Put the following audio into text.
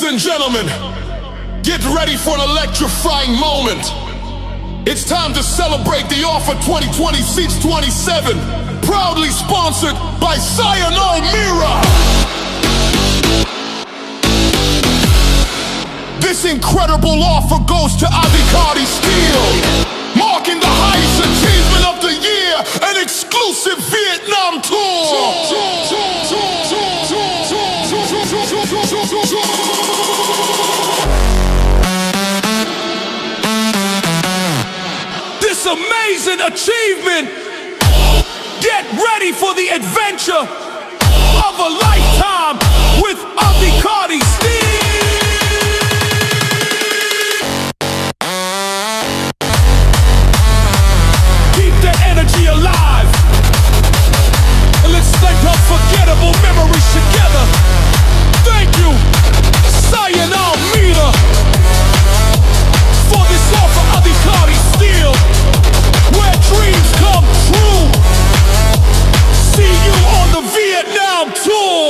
and gentlemen, get ready for an electrifying moment. It's time to celebrate the offer 2020 Seats 27, proudly sponsored by Sayan Almirah. This incredible offer goes to Abikari Steel, marking the highest achievement of the year, an exclusive Vietnam tour. This amazing achievement, get ready for the adventure of a lifetime with Abikari Steel. Alive, and let's think unforgettable memories together. Thank you, Sayan Almirah, for this offer, Abikari Steel, where dreams come true. See you on the Vietnam tour.